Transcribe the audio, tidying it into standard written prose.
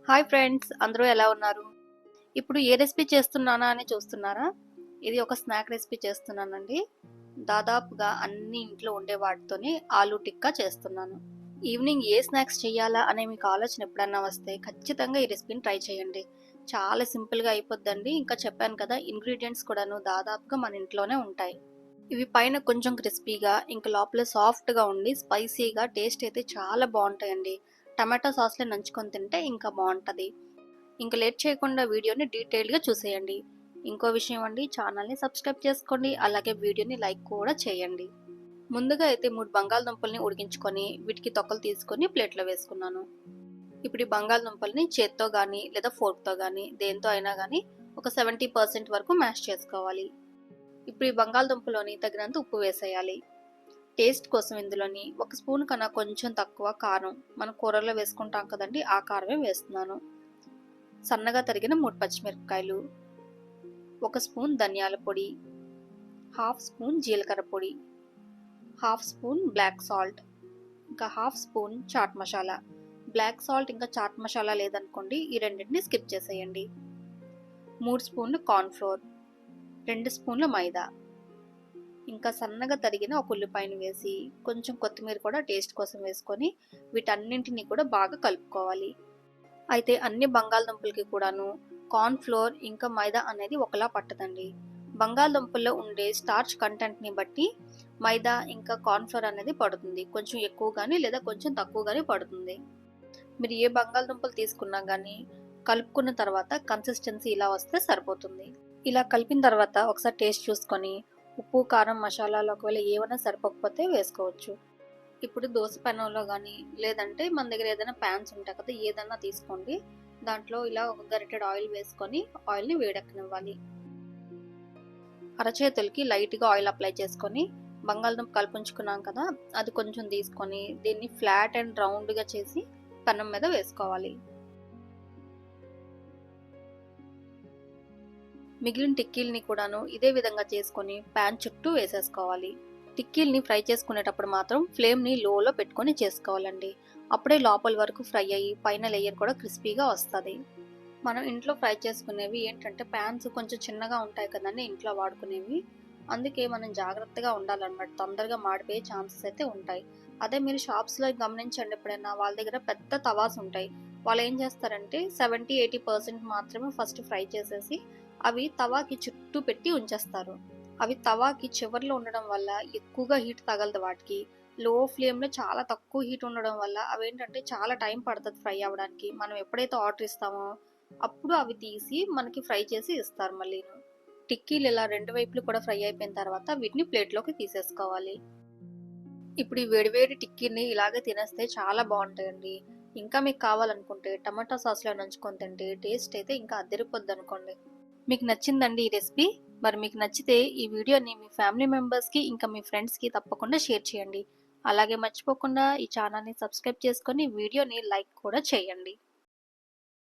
Hi friends, అందరూ ఎలా ఉన్నారు? ఇప్పుడు ఏ రెసిపీ చేస్తున్నానా అని చూస్తున్నారా? ఇది ఒక స్నాక్ రెసిపీ చేస్తున్నానండి. దాదాపుగా అన్ని ఇంట్లో ఉండే వాటితోనే ఆలూ టిక్కా చేస్తున్నాను. ఈవినింగ్ ఏ స్నాక్స్ చేయాలా అనే మీకు ఆలోచన ఎప్పుడన్నా వస్తే ఖచ్చితంగా ఈ రెసిపీని ట్రై చేయండి. చాలా సింపుల్గా అయిపోద్దండి. ఇంకా చెప్పాను కదా, ఇంగ్రీడియంట్స్ కూడాను దాదాపుగా మన ఇంట్లోనే ఉంటాయి. ఇవి పైన కొంచెం క్రిస్పీగా ఇంకా లోపల సాఫ్ట్గా ఉండి స్పైసీగా టేస్ట్ అయితే చాలా బాగుంటాయండి. టమాటో సాస్లో నంచుకొని తింటే ఇంకా బాగుంటుంది. ఇంకా లేట్ చేయకుండా వీడియోని డీటెయిల్గా చూసేయండి. ఇంకో విషయం అండి, ఛానల్ని సబ్స్క్రైబ్ చేసుకోండి, అలాగే వీడియోని లైక్ కూడా చేయండి. ముందుగా అయితే 3 బంగాళదుంపల్ని ఉడికించుకొని వీటికి తొక్కలు తీసుకొని ప్లేట్లో వేసుకున్నాను. ఇప్పుడు ఈ బంగాళదుంపల్ని చేత్తో కానీ లేదా ఫోర్క్తో కానీ దేంతో అయినా కానీ ఒక 70% వరకు మ్యాష్ చేసుకోవాలి. ఇప్పుడు ఈ బంగాళదుంపలోని తగినంత ఉప్పు వేసేయాలి. టేస్ట్ కోసం ఇందులోని 1 స్పూన్ కన్నా కొంచెం తక్కువ కారం, మనం కూరల్లో వేసుకుంటాం కదండి, ఆ కారమే వేస్తున్నాను. సన్నగా తరిగిన 3 పచ్చిమిరపకాయలు, 1 స్పూన్ ధనియాల పొడి, 1/2 స్పూన్ జీలకర్ర పొడి, 1/2 స్పూన్ బ్లాక్ సాల్ట్, ఇంకా 1/2 spoon chaat masala. Black salt ఇంకా చాట్ మసాలా లేదనుకోండి, ఈ రెండింటిని స్కిప్ చేసేయండి. 3 స్పూన్లు కార్న్ఫ్లోర్, 2 స్పూన్ల మైదా, ఇంకా సన్నగా తరిగిన ఒక ఉల్లిపాయను వేసి కొంచెం కొత్తిమీర కూడా టేస్ట్ కోసం వేసుకొని వీటన్నింటినీ కూడా బాగా కలుపుకోవాలి. అయితే అన్ని బంగాళదుంపలకి కూడాను కార్న్ఫ్లోర్ ఇంకా మైదా అనేది ఒకలా పట్టదండి. బంగాళదుంపల్లో ఉండే స్టార్చ్ కంటెంట్ని బట్టి మైదా ఇంకా కార్న్ఫ్లోర్ అనేది పడుతుంది. కొంచెం ఎక్కువ కానీ లేదా కొంచెం తక్కువ కానీ పడుతుంది. మీరు ఏ బంగాళదుంపలు తీసుకున్నా కానీ కలుపుకున్న తర్వాత కన్సిస్టెన్సీ ఇలా వస్తే సరిపోతుంది. ఇలా కలిపిన తర్వాత ఒకసారి టేస్ట్ చూసుకొని ఉప్పు, కారం, మసాలాలు ఒకవేళ ఏమైనా సరిపోకపోతే వేసుకోవచ్చు. ఇప్పుడు దోశ పెనంలో కానీ లేదంటే మన దగ్గర ఏదైనా ప్యాన్స్ ఉంటాయి కదా, ఏదైనా తీసుకోండి. దాంట్లో ఇలా ఒక గరిటెడ్ ఆయిల్ వేసుకొని ఆయిల్ని వేడెక్కనివ్వాలి. అరచేతులకి లైట్గా ఆయిల్ అప్లై చేసుకొని బంగాళదుంప కలిపించుకున్నాం కదా, అది కొంచెం తీసుకొని దీన్ని ఫ్లాట్ అండ్ రౌండ్గా చేసి పెనం మీద వేసుకోవాలి. మిగిలిన టిక్కీల్ని కూడాను ఇదే విధంగా చేసుకొని ప్యాన్ చుట్టూ వేసేసుకోవాలి. టిక్కీల్ని ఫ్రై చేసుకునేటప్పుడు మాత్రం ఫ్లేమ్ని లోలో పెట్టుకొని చేసుకోవాలండి. అప్పుడే లోపల వరకు ఫ్రై అయ్యి పైన లేయర్ కూడా క్రిస్పీగా వస్తుంది. మనం ఇంట్లో ఫ్రై చేసుకునేవి ఏంటంటే ప్యాన్స్ కొంచెం చిన్నగా ఉంటాయి కదండి ఇంట్లో వాడుకునేవి. అందుకే మనం జాగ్రత్తగా ఉండాలన్నమాట, తొందరగా మాడిపోయే ఛాన్సెస్ అయితే ఉంటాయి. అదే మీరు షాప్స్లో గమనించండి, ఎప్పుడైనా వాళ్ళ దగ్గర పెద్ద తవాస్ ఉంటాయి. వాళ్ళు ఏం చేస్తారంటే 70-80% మాత్రమే ఫస్ట్ ఫ్రై చేసేసి అవి తవాకి చుట్టూ పెట్టి ఉంచేస్తారు. అవి తవాకి చివర్లో ఉండడం వల్ల ఎక్కువగా హీట్ తగలదు వాటికి. లో ఫ్లేమ్లో చాలా తక్కువ హీట్ ఉండడం వల్ల అవేంటంటే చాలా టైం పడుతుంది ఫ్రై అవ్వడానికి. మనం ఎప్పుడైతే ఆర్డర్ ఇస్తామో అప్పుడు అవి తీసి మనకి ఫ్రై చేసి ఇస్తారు మళ్ళీ. టిక్కీలు ఇలా 2 వైపులు కూడా ఫ్రై అయిపోయిన తర్వాత వీటిని ప్లేట్లోకి తీసేసుకోవాలి. ఇప్పుడు ఈ వేడివేడి టిక్కీని ఇలాగే తినేస్తే చాలా బాగుంటాయండి. ఇంకా మీకు కావాలనుకుంటే టమాటా సాస్లో నంచుకొని తింటే టేస్ట్ అయితే ఇంకా అదిరిపోద్ది అనుకోండి. మీకు నచ్చిందండి ఈ రెసిపీ? మరి మీకు నచ్చితే ఈ వీడియోని మీ ఫ్యామిలీ మెంబర్స్కి ఇంకా మీ ఫ్రెండ్స్కి తప్పకుండా షేర్ చేయండి. అలాగే మర్చిపోకుండా ఈ ఛానల్ని సబ్స్క్రైబ్ చేసుకొని వీడియోని లైక్ కూడా చేయండి.